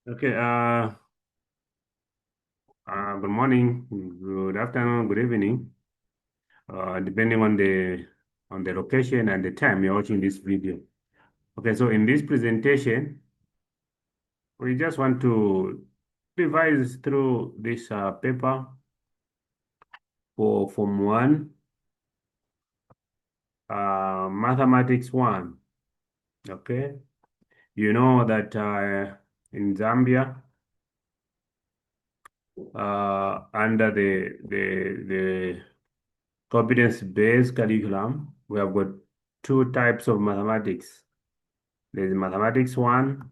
Okay, good morning, good afternoon, good evening, depending on the location and the time you're watching this video. Okay, so in this presentation, we just want to revise through this paper for Form 1, Mathematics 1. Okay, you know that in Zambia, under the competence-based curriculum, we have got two types of mathematics. There's mathematics 1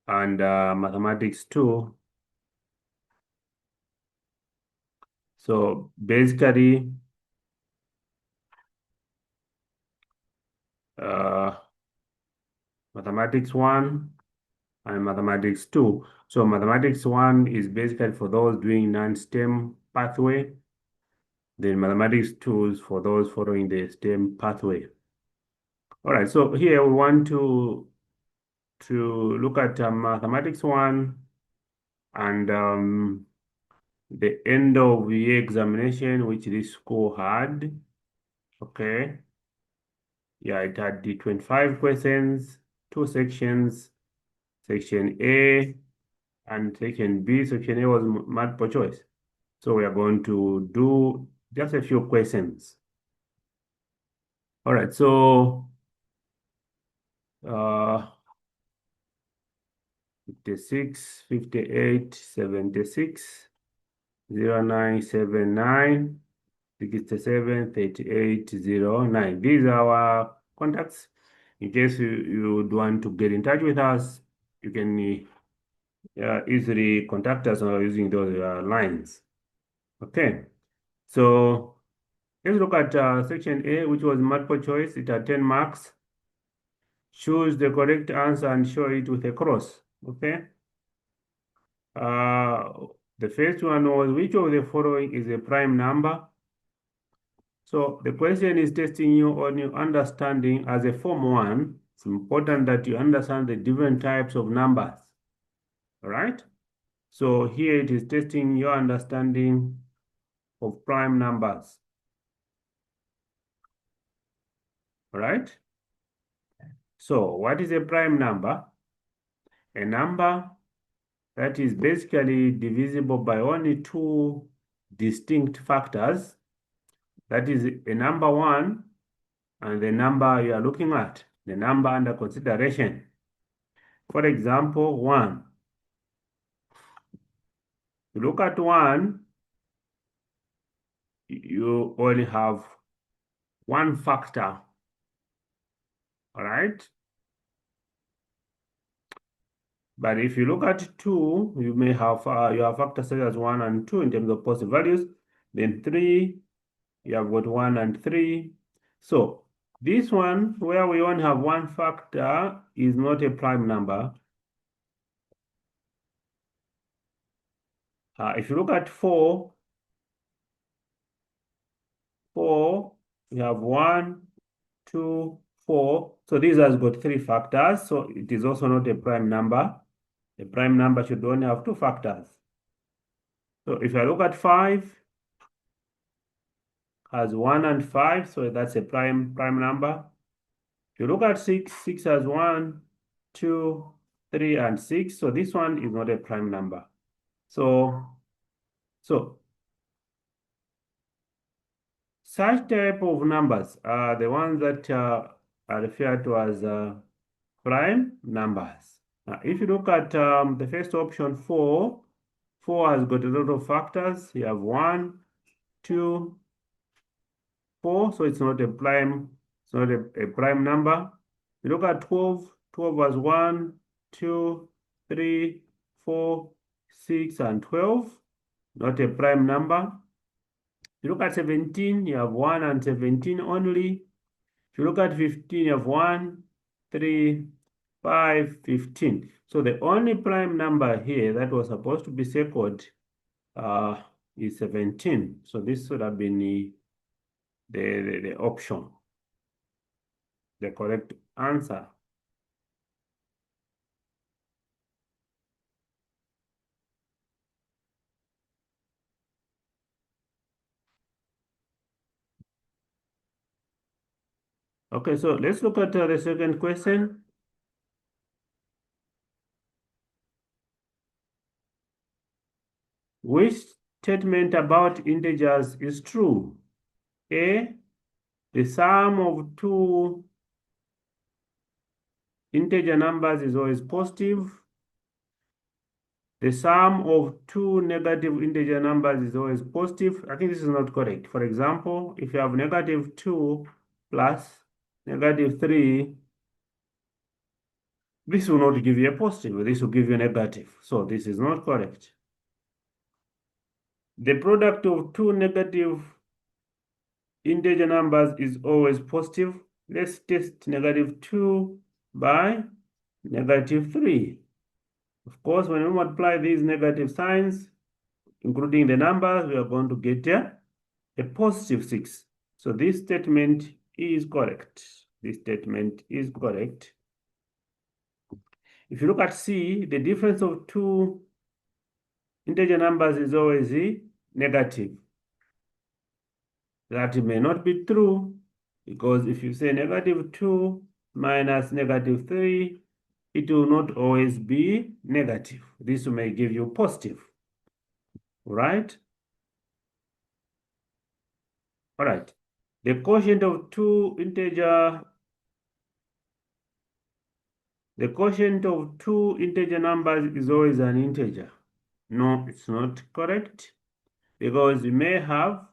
and mathematics 2. So basically, uh, mathematics 1 and mathematics 2. So mathematics 1 is basically for those doing non-STEM pathway. Then mathematics 2 is for those following the STEM pathway. All right, so here we want to look at mathematics 1 and the end of year examination, which this school had. Okay. Yeah, it had the 25 questions, two sections, section A and section B. Section A was multiple choice. So we are going to do just a few questions. All right, so uh 56, 58, 76, 0979, 67, 38, 09. These are our contacts. In case you would want to get in touch with us, you can easily contact us using those lines. Okay, so let's look at section A, which was multiple choice. It had 10 marks. Choose the correct answer and show it with a cross. Okay. Uh, the first one was, which of the following is a prime number? So the question is testing you on your understanding as a Form 1. It's important that you understand the different types of numbers. All right. So here it is testing your understanding of prime numbers. All right. So what is a prime number? A number that is basically divisible by only two distinct factors. That is a number 1 and the number you are looking at, the number under consideration. For example, 1. You look at 1, you only have one factor. All right. But if you look at 2, you may have your factors such as 1 and 2 in terms of positive values. Then 3, you have got 1 and 3. So this one, where we only have one factor, is not a prime number. If you look at 4, you have 1, 2, 4. So this has got 3 factors. So it is also not a prime number. A prime number should only have 2 factors. So if I look at 5, has 1 and 5, so that's a prime number. If you look at 6, 6 has 1, 2, 3, and 6. So this one is not a prime number. So such type of numbers are the ones that are referred to as prime numbers. Now, if you look at the first option, 4, 4 has got a lot of factors. You have 1, 2, 4, so it's not a prime, it's not a prime number. You look at 12, 12 has 1, 2, 3, 4, 6, and 12, not a prime number. You look at 17, you have 1 and 17 only. If you look at 15, you have 1, 3, 5, 15. So the only prime number here that was supposed to be circled is 17. So this should have been the option, the correct answer. Okay, so let's look at the second question. Which statement about integers is true? A, the sum of two integer numbers is always positive. The sum of two negative integer numbers is always positive. I think this is not correct. For example, if you have -2 plus -3, this will not give you a positive. This will give you a negative. So this is not correct. The product of two negative integer numbers is always positive. Let's test -2 by -3. Of course, when we multiply these negative signs, including the numbers, we are going to get a positive 6. So this statement is correct. This statement is correct. If you look at C, the difference of two integer numbers is always negative. That may not be true, because if you say -2 minus -3, it will not always be negative. This may give you positive, right? All right. The quotient of two integer numbers is always an integer. No, it's not correct, because we may have,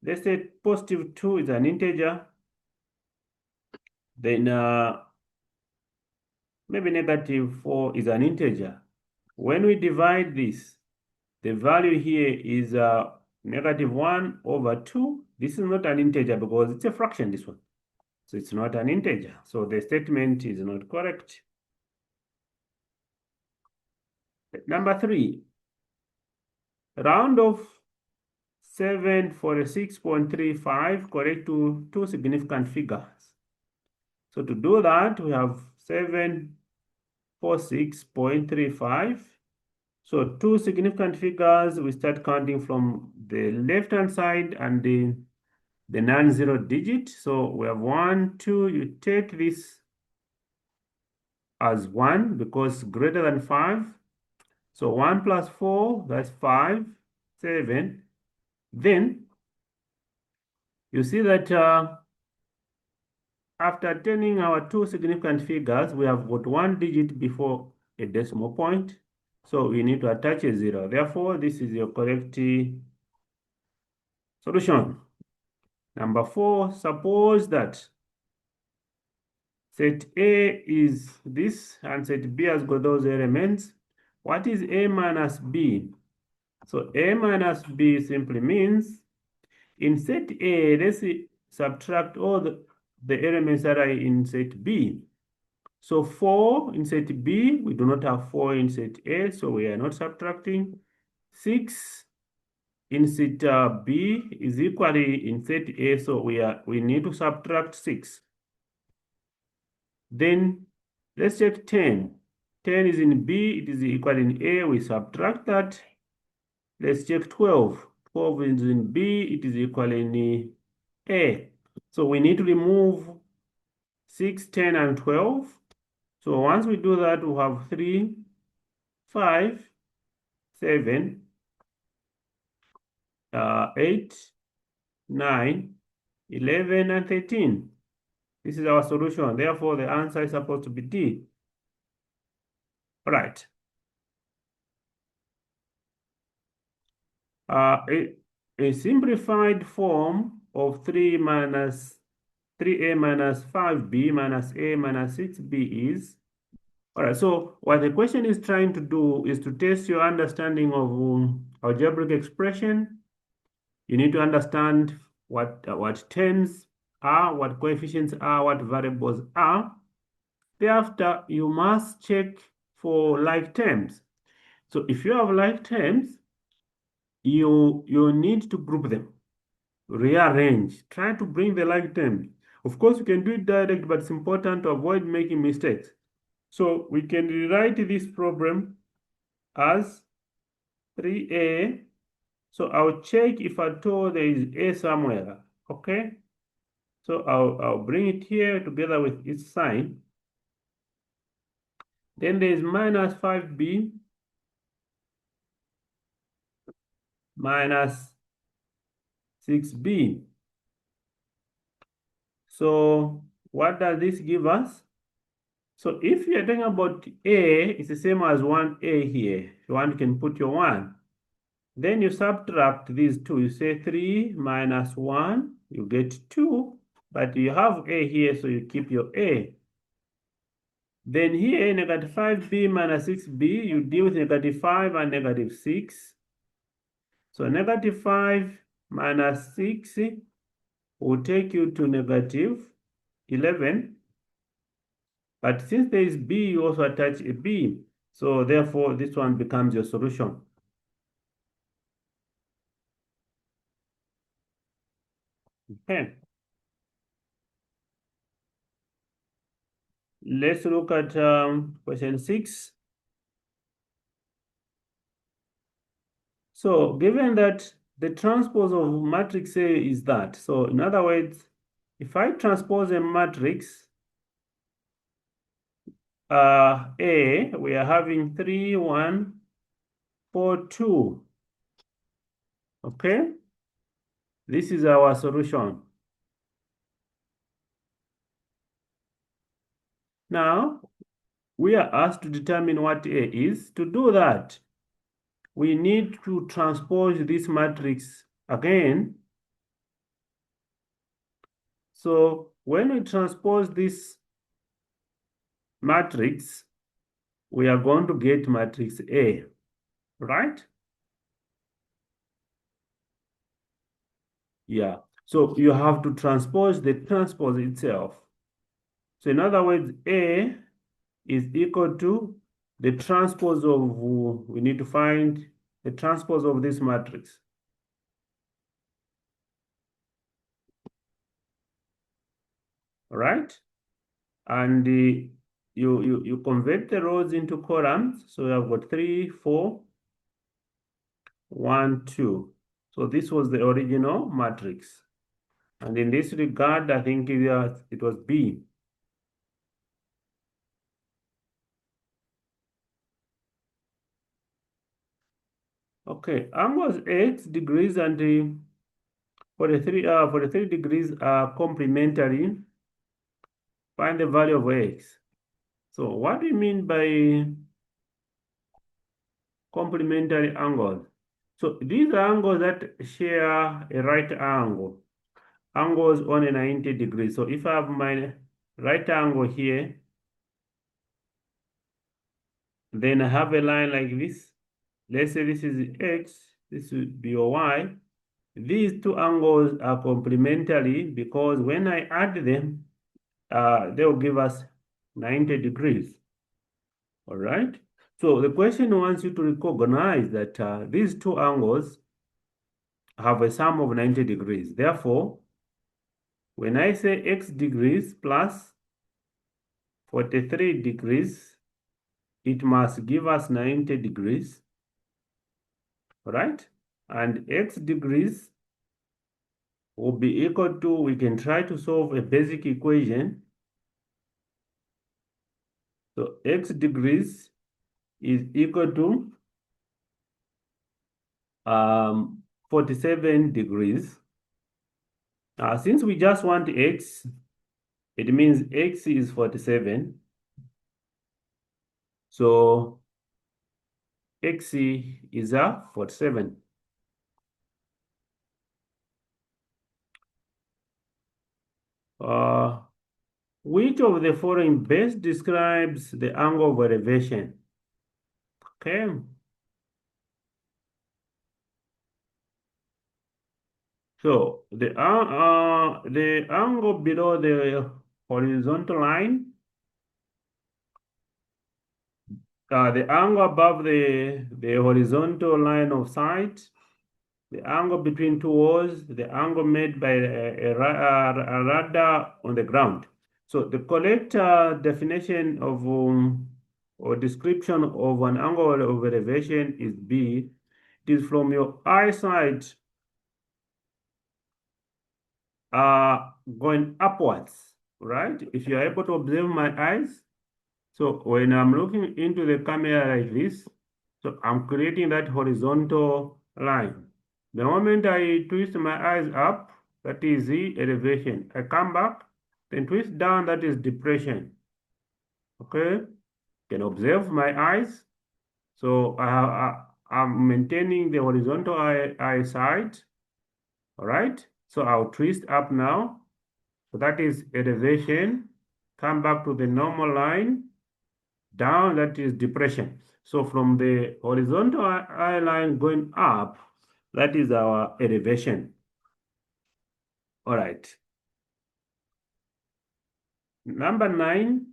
let's say +2 is an integer, then maybe -4 is an integer. When we divide this, the value here is -1/2. This is not an integer because it's a fraction, this one. So it's not an integer. So the statement is not correct. Number 3, round off 746.35 correct to two significant figures. So to do that, we have 746.35. So two significant figures, we start counting from the left-hand side and the non-zero digit. So we have 1, 2, you take this as 1 because greater than 5. So 1 plus 4, that's 5, 7. Then you see that after turning our two significant figures, we have got 1 digit before a decimal point. So we need to attach a 0. Therefore, this is your correct solution. Number 4, suppose that set A is this and set B has got those elements. What is A minus B? So A minus B simply means in set A, let's subtract all the elements that are in set B. So 4 in set B, we do not have 4 in set A, so we are not subtracting. 6 in set B is equally in set A, so we need to subtract 6. Then let's check 10. 10 is in B, it is equal in A, we subtract that. Let's check 12. 12 is in B, it is equal in A. So we need to remove 6, 10, and 12. So once we do that, we have 3, 5, 7, 8, 9, 11, and 13. This is our solution. Therefore, the answer is supposed to be D. All right. A simplified form of 3a minus 5b minus a minus 6b is, all right, so what the question is trying to do is to test your understanding of algebraic expression. You need to understand what terms are, what coefficients are, what variables are. Thereafter, you must check for like terms. So if you have like terms, you need to group them, rearrange, try to bring the like terms. Of course, you can do it direct, but it's important to avoid making mistakes. So we can rewrite this problem as 3a. So I'll check if at all there is a somewhere, okay? So I'll bring it here together with its sign. Then there is minus 5b minus 6b. So what does this give us? So if you're talking about a, it's the same as 1a here. If one can put your 1. Then you subtract these two. You say 3 minus 1, you get 2. But you have a here, so you keep your a. Then here, negative 5b minus 6b, you deal with negative 5 and negative 6. So negative 5 minus 6 will take you to negative 11. But since there is b, you also attach a b. So therefore, this one becomes your solution. Okay. Let's look at question 6. So given that the transpose of matrix A is that, so in other words, if I transpose a matrix A, we are having 3, 1, 4, 2. Okay? This is our solution. Now, we are asked to determine what A is. To do that, we need to transpose this matrix again. So when we transpose this matrix, we are going to get matrix A, right? Yeah. So you have to transpose the transpose itself. So in other words, A is equal to the transpose of, we need to find the transpose of this matrix. All right? And you convert the rows into columns. So you have got 3, 4, 1, 2. So this was the original matrix. And in this regard, I think it was B. Okay, angles 8 degrees and 43 degrees are complementary. Find the value of x. So what do you mean by complementary angles? So these are angles that share a right angle. Angles on a 90 degrees. So if I have my right angle here, then I have a line like this. Let's say this is x, this would be your y. These two angles are complementary because when I add them, they'll give us 90 degrees. All right. So the question wants you to recognize that these two angles have a sum of 90 degrees. Therefore, when I say x degrees plus 43 degrees, it must give us 90 degrees. All right. And x degrees will be equal to, we can try to solve a basic equation. So x degrees is equal to 47 degrees. Since we just want x, it means x is 47. So x is 47. Which of the following best describes the angle of elevation? Okay. So the angle below the horizontal line, the angle above the horizontal line of sight, the angle between two walls, the angle made by a radar on the ground. So the correct definition of or description of an angle of elevation is B. It is from your eyesight going upwards, right? If you are able to observe my eyes, so when I'm looking into the camera like this, so I'm creating that horizontal line. The moment I twist my eyes up, that is the elevation. I come back, then twist down, that is depression. Okay? You can observe my eyes. So I'm maintaining the horizontal eyesight. All right? So I'll twist up now. So that is elevation. Come back to the normal line. Down, that is depression. So from the horizontal eye line going up, that is our elevation. All right. Number 9,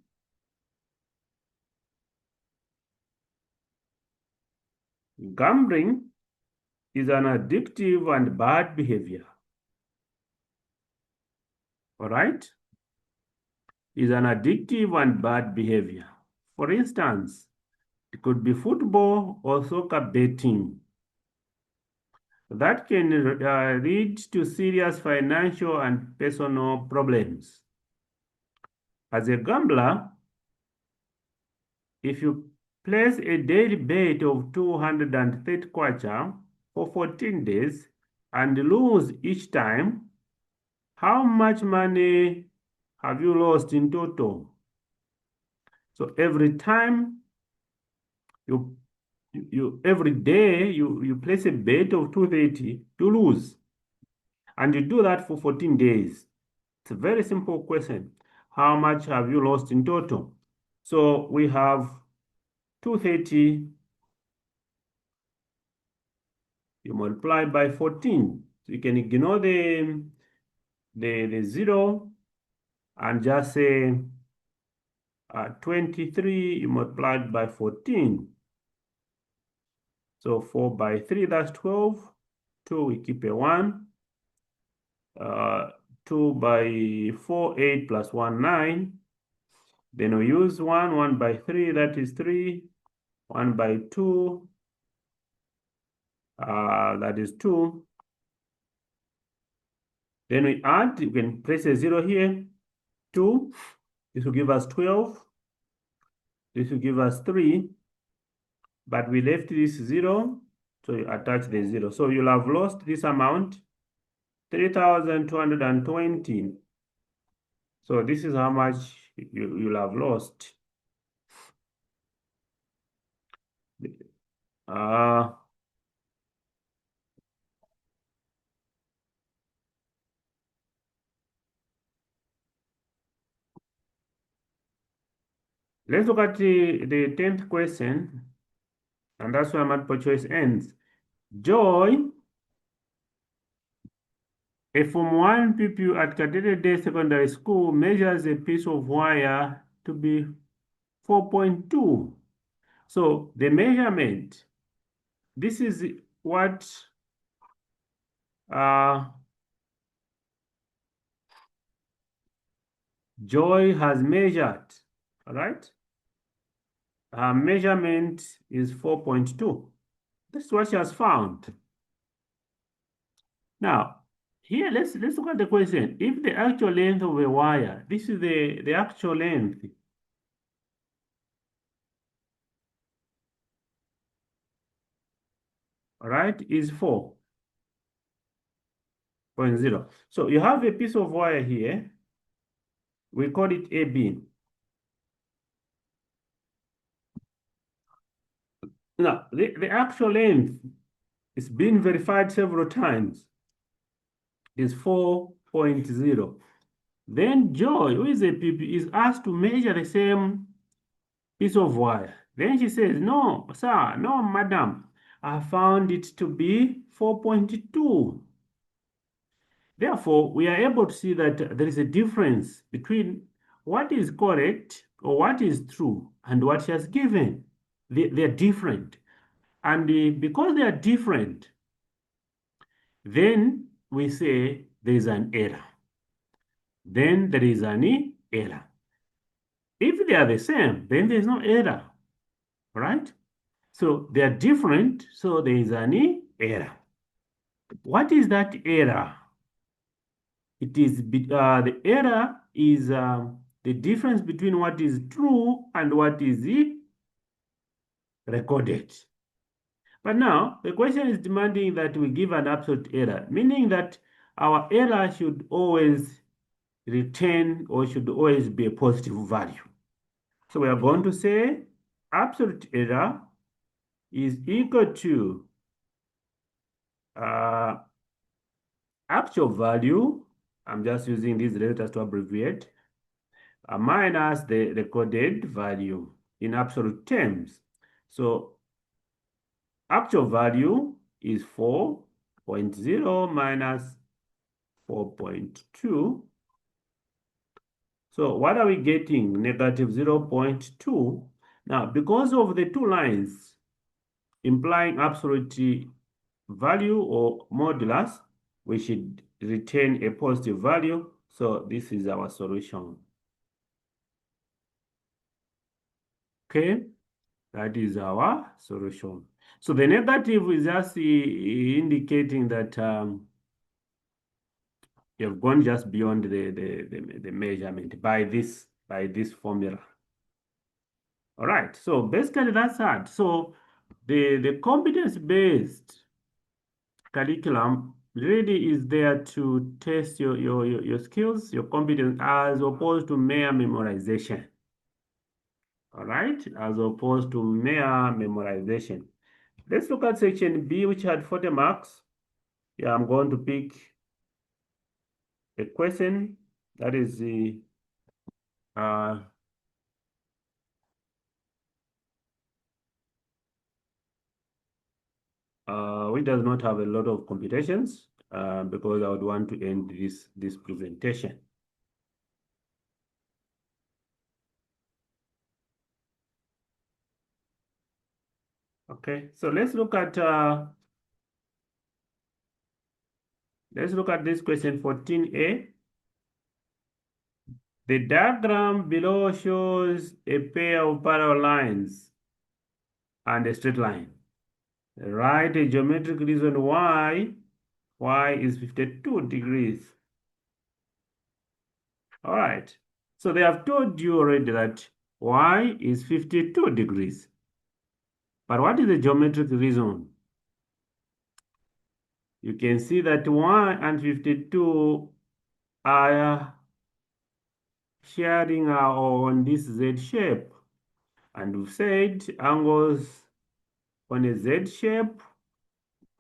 gambling is an addictive and bad behavior. All right? Is an addictive and bad behavior. For instance, it could be football or soccer betting. That can lead to serious financial and personal problems. As a gambler, if you place a daily bet of 230 kwacha for 14 days and lose each time, how much money have you lost in total? So every time you every day you place a bet of 230 to lose, and you do that for 14 days. It's a very simple question. How much have you lost in total? So we have 230, you multiply by 14. So you can ignore the zero and just say 23 you multiplied by 14. So 4 by 3, that's 12. 2, we keep a 1. 2 by 4, 8 plus 1, 9. Then we use 1, 1 by 3, that is 3. 1 by 2, that is 2. Then we add, you can place a 0 here. 2, this will give us 12. This will give us 3. But we left this 0, so you attach the 0. So you'll have lost this amount, 3,220. So this is how much you'll have lost. Let's look at the 10th question, and that's where multiple choice ends. Joy, a Form 1 pupil at Kadere Day Secondary School, measures a piece of wire to be 4.2. So the measurement, this is what Joy has measured, all right? Her measurement is 4.2. This is what she has found. Now, here, let's look at the question. If the actual length of a wire, this is the actual length, all right, is 4.0. So you have a piece of wire here. We call it AB. Now, the actual length is being verified several times, is 4.0. Then Joy, who is a pupil, is asked to measure the same piece of wire. Then she says, no, sir, no, madam, I found it to be 4.2. Therefore, we are able to see that there is a difference between what is correct or what is true and what she has given. They're different. And because they are different, then we say there is an error. Then there is an error. If they are the same, then there is no error, right? So they are different, so there is an error. What is that error? It is the error is the difference between what is true and what is recorded. But now the question is demanding that we give an absolute error, meaning that our error should always return or should always be a positive value. So we are going to say absolute error is equal to actual value. I'm just using these letters to abbreviate, minus the recorded value in absolute terms. So actual value is 4.0 minus 4.2. So what are we getting? Negative 0.2. Now, because of the two lines implying absolute value or modulus, we should retain a positive value. So this is our solution. Okay, that is our solution. So the negative is just indicating that you've gone just beyond the measurement by this formula. All right, so basically that's that. So the competence-based curriculum really is there to test your skills, your competence, as opposed to mere memorization. All right, as opposed to mere memorization. Let's look at section B, which had 40 marks. Yeah, I'm going to pick a question that is the which does not have a lot of computations because I would want to end this presentation. Okay, so let's look at this question 14a. The diagram below shows a pair of parallel lines and a straight line. Write a geometric reason why y is 52 degrees. All right, so they have told you already that y is 52 degrees. But what is the geometric reason? You can see that 1 and 52 are sharing on this Z shape. And we've said angles on a Z shape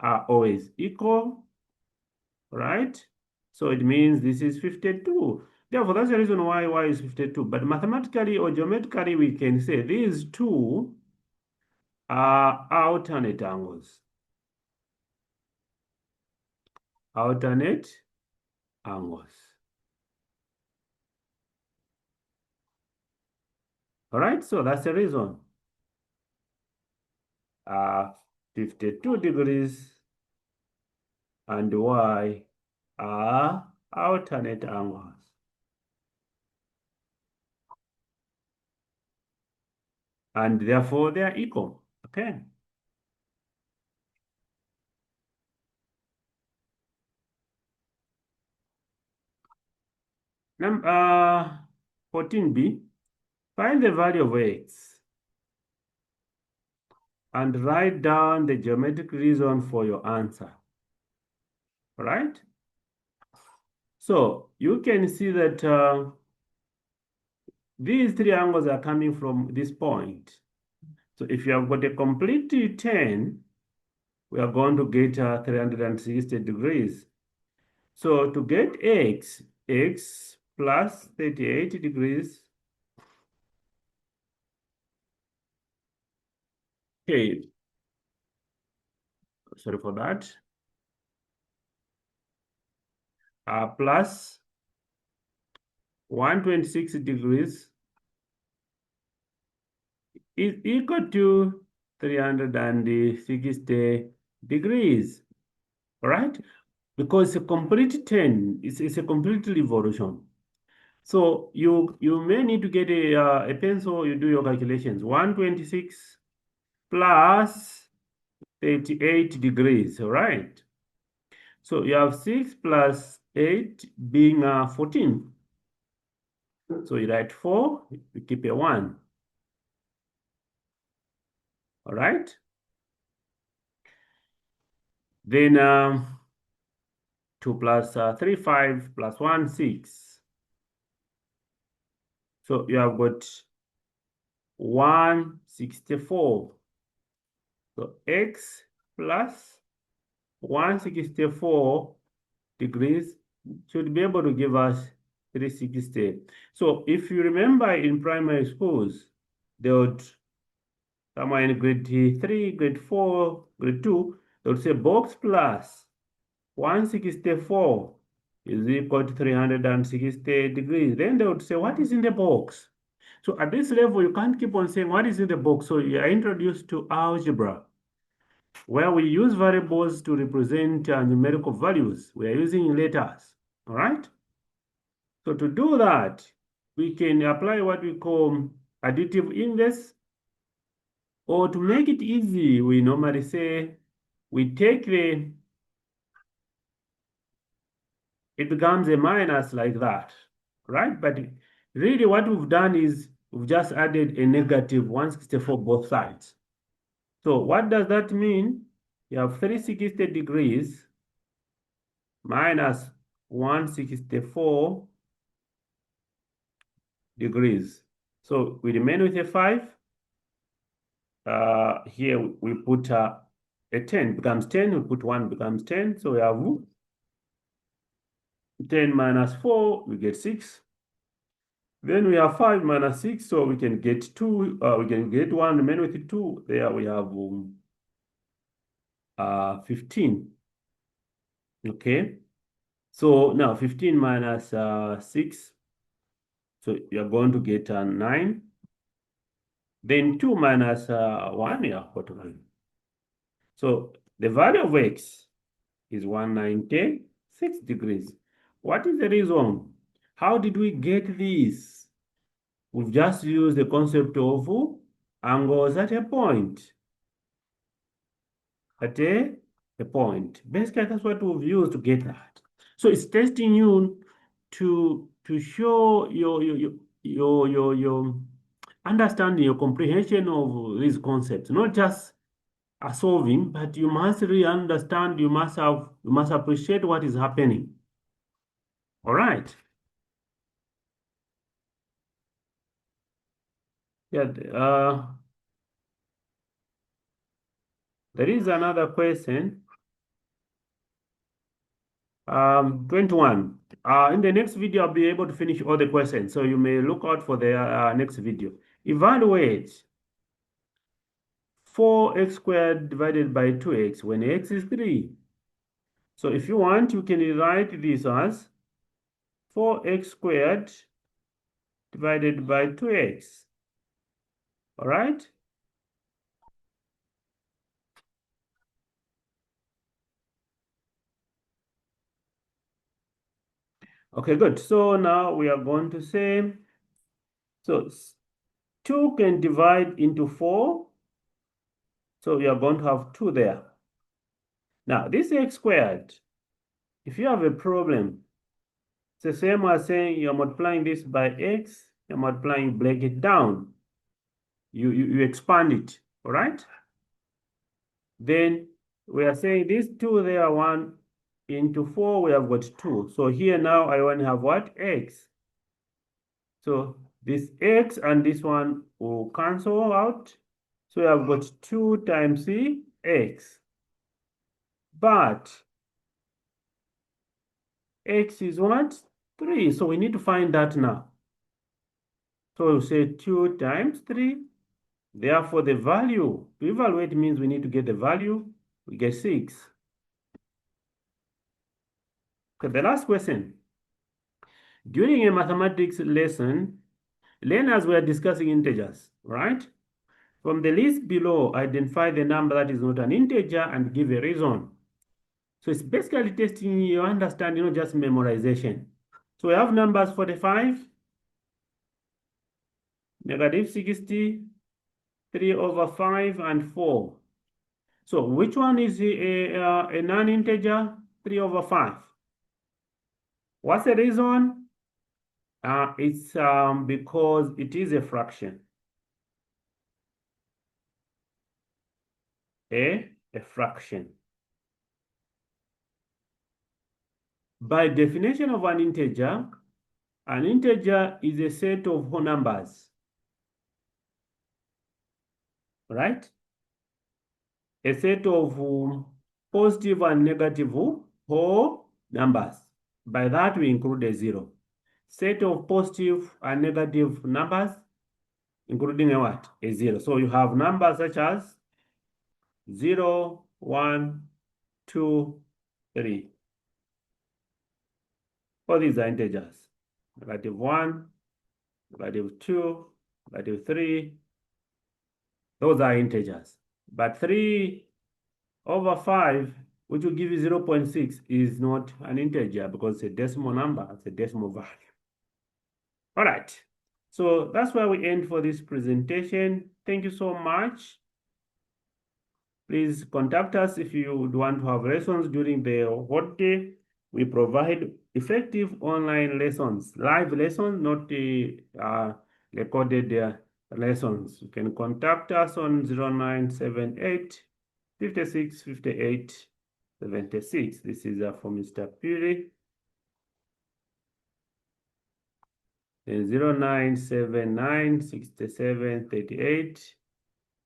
are always equal, right? So it means this is 52. Therefore, that's the reason why y is 52. But mathematically or geometrically, we can say these two are alternate angles. Alternate angles. All right, so that's the reason. 52 degrees and y are alternate angles. And therefore they are equal, okay? Number 14b, find the value of x and write down the geometric reason for your answer. All right? So you can see that these three angles are coming from this point. So if you have got a complete 10, we are going to get 360 degrees. So to get x plus 38 degrees. Okay, sorry for that. Plus 126 degrees is equal to 360 degrees, all right? Because a complete 10 is a complete revolution. So you may need to get a pencil, you do your calculations. 126 plus 38 degrees, all right? So you have 6 plus 8 being 14. So you write 4, you keep a 1. All right? Then 2 plus 3, 5, plus 1, 6. So you have got 164. So x plus 164 degrees should be able to give us 360. So if you remember in primary schools, they would, somewhere in grade 3, grade 4, grade 2, they would say box plus 164 is equal to 360 degrees. Then they would say, what is in the box? So at this level, you can't keep on saying what is in the box. So you are introduced to algebra, where we use variables to represent numerical values. We are using letters, all right? So to do that, we can apply what we call additive inverse, or to make it easy, we normally say we take it becomes a minus like that, right? But really what we've done is we've just added a negative 164 both sides. So what does that mean? You have 360 degrees minus 164 degrees. So we remain with a 5. Here we put a 10 becomes 10. We put 1 becomes 10. So we have 10 minus 4, we get 6. Then we have 5 minus 6, so we can get 2. We can get 1, remain with 2. There we have 15. Okay. So now 15 minus 6. So you're going to get 9. Then 2 minus 1, yeah, what 1? So the value of x is 196 degrees. What is the reason? How did we get this? We've just used the concept of angles at a point. At a point. Basically, that's what we've used to get that. So it's testing you to show your understanding, your comprehension of these concepts, not just solving, but you must really understand, you must appreciate what is happening. All right. Yeah, there is another question. 21. In the next video, I'll be able to finish all the questions, so you may look out for the next video. Evaluate 4x squared divided by 2x when x is 3. So if you want, you can write this as 4x squared divided by 2x. All right? Okay, good. So now we are going to say, so 2 can divide into 4. So we are going to have 2 there. Now, this x squared, if you have a problem, it's the same as saying you're multiplying this by x, you're multiplying, break it down. You expand it, all right? Then we are saying these 2 there, 1 into 4, we have got 2. So here now I want to have what? X. So this x and this one will cancel out. So we have got 2 times the x. But x is what? 3. So we need to find that now. So we'll say 2 times 3. Therefore, the value, to evaluate means we need to get the value. We get 6. Okay, the last question. During a mathematics lesson, learners were discussing integers, right? From the list below, identify the number that is not an integer and give a reason. So it's basically testing your understanding, not just memorization. So we have numbers 45, negative 60, 3 over 5, and 4. So which one is a non-integer? 3 over 5. What's the reason? It's because it is a fraction. A fraction. By definition of an integer is a set of whole numbers, right? A set of positive and negative whole numbers. By that, we include a zero. Set of positive and negative numbers, including a what? A zero. So you have numbers such as 0, 1, 2, 3. All these are integers. Negative 1, negative 2, negative 3. Those are integers. But 3/5, which will give you 0.6, is not an integer because it's a decimal number, it's a decimal value. All right. So that's where we end for this presentation. Thank you so much. Please contact us if you would want to have lessons during the holiday. We provide effective online lessons, live lessons, not recorded lessons. You can contact us on 0978 56 58 76. This is for Mr. Phiri. 0979 67 38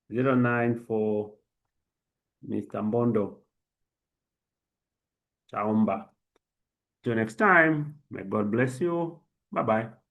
09 for Mr. Mbondo Chaumba. Till next time, may God bless you. Bye-bye.